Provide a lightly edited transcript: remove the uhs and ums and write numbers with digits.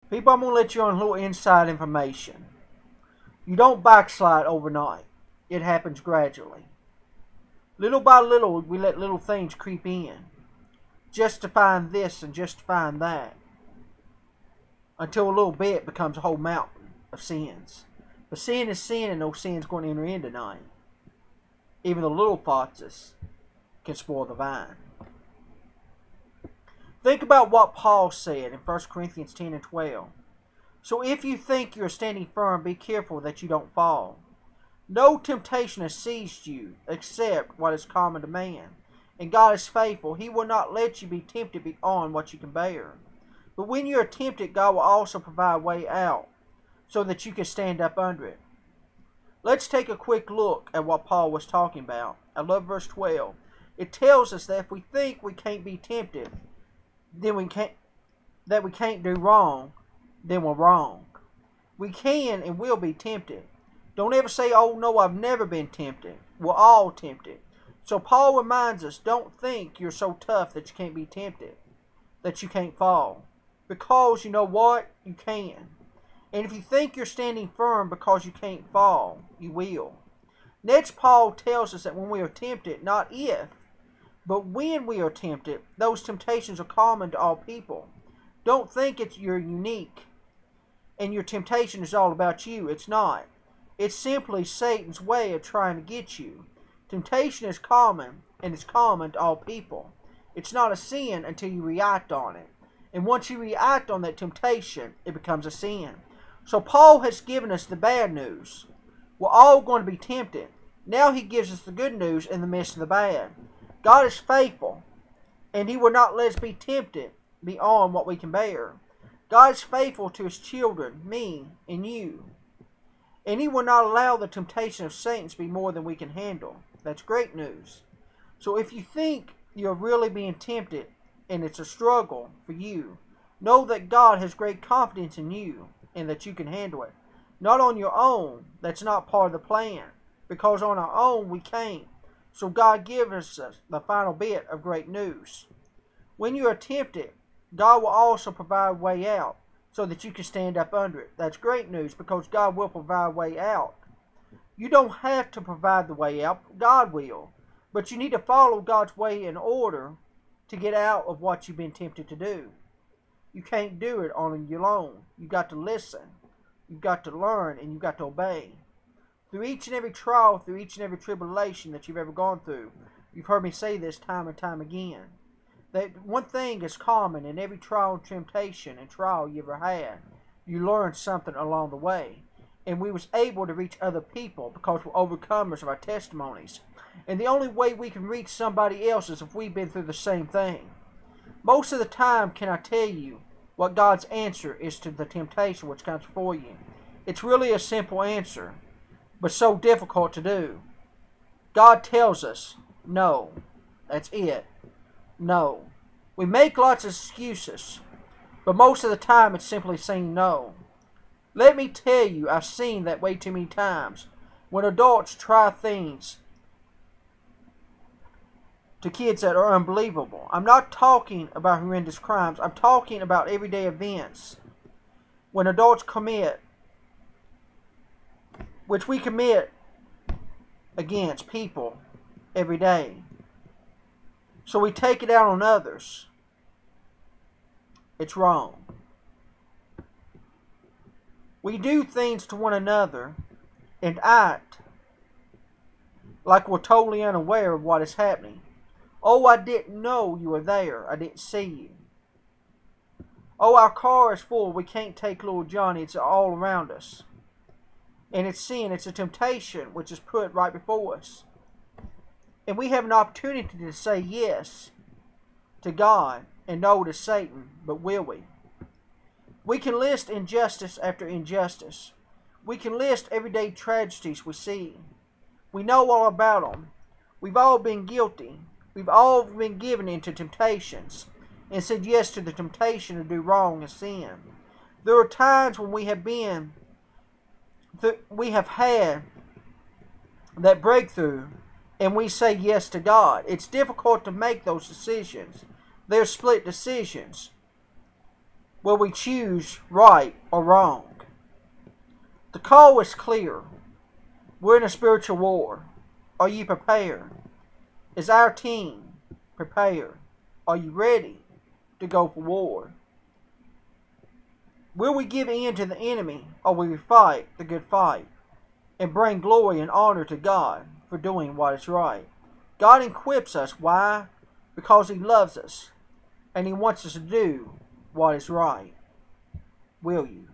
People, I'm going to let you on a little inside information. You don't backslide overnight. It happens gradually. Little by little, we let little things creep in. Justifying this and justifying that. Until a little bit becomes a whole mountain of sins. But sin is sin, and no sin's going to enter in tonight. Even the little foxes can spoil the vine. Think about what Paul said in 1 Corinthians 10 and 12. So if you think you are standing firm, be careful that you don't fall. No temptation has seized you except what is common to man. And God is faithful. He will not let you be tempted beyond what you can bear. But when you are tempted, God will also provide a way out so that you can stand up under it. Let's take a quick look at what Paul was talking about. I love verse 12. It tells us that if we think we can't be tempted, then we can't do wrong, then we're wrong. We can and will be tempted. Don't ever say, oh no, I've never been tempted. We're all tempted. So Paul reminds us, don't think you're so tough that you can't be tempted, that you can't fall. Because you know what? You can. And if you think you're standing firm because you can't fall, you will. Next, Paul tells us that when we are tempted, not if, but when we are tempted, those temptations are common to all people. Don't think you're unique and your temptation is all about you. It's not. It's simply Satan's way of trying to get you. Temptation is common, and it's common to all people. It's not a sin until you react on it. And once you react on that temptation, it becomes a sin. So Paul has given us the bad news. We're all going to be tempted. Now he gives us the good news in the midst of the bad. God is faithful, and he will not let us be tempted beyond what we can bear. God is faithful to his children, me and you. And he will not allow the temptation of Satan to be more than we can handle. That's great news. So if you think you're really being tempted and it's a struggle for you, know that God has great confidence in you and that you can handle it. Not on your own. That's not part of the plan. Because on our own we can't. So God gives us the final bit of great news. When you are tempted, God will also provide a way out so that you can stand up under it. That's great news because God will provide a way out. You don't have to provide the way out. God will. But you need to follow God's way in order to get out of what you've been tempted to do. You can't do it on your own. You've got to listen. You've got to learn and you've got to obey. Through each and every trial, through each and every tribulation that you've ever gone through, you've heard me say this time and time again, that one thing is common in every trial and temptation and trial you ever had. You learned something along the way. And we was able to reach other people because we're overcomers of our testimonies. And the only way we can reach somebody else is if we've been through the same thing. Most of the time, can I tell you what God's answer is to the temptation which comes before you? It's really a simple answer, but so difficult to do. God tells us, no. That's it. No. We make lots of excuses, but most of the time it's simply saying no. Let me tell you, I've seen that way too many times. When adults try things to kids that are unbelievable. I'm not talking about horrendous crimes. I'm talking about everyday events. When adults commit, which we commit against people every day. So we take it out on others. It's wrong. We do things to one another and act like we're totally unaware of what is happening. Oh, I didn't know you were there. I didn't see you. Oh, our car is full. We can't take little Johnny. It's all around us. And it's sin. It's a temptation which is put right before us. And we have an opportunity to say yes to God and no to Satan. But will we? We can list injustice after injustice. We can list everyday tragedies we see. We know all about them. We've all been guilty. We've all been given into temptations and said yes to the temptation to do wrong and sin. There are times when we have had that breakthrough and we say yes to God. It's difficult to make those decisions. They're split decisions. Will we choose right or wrong? The call is clear. We're in a spiritual war. Are you prepared? Is our team prepared? Are you ready to go for war? Will we give in to the enemy, or will we fight the good fight and bring glory and honor to God for doing what is right? God equips us. Why? Because He loves us and He wants us to do what is right. Will you?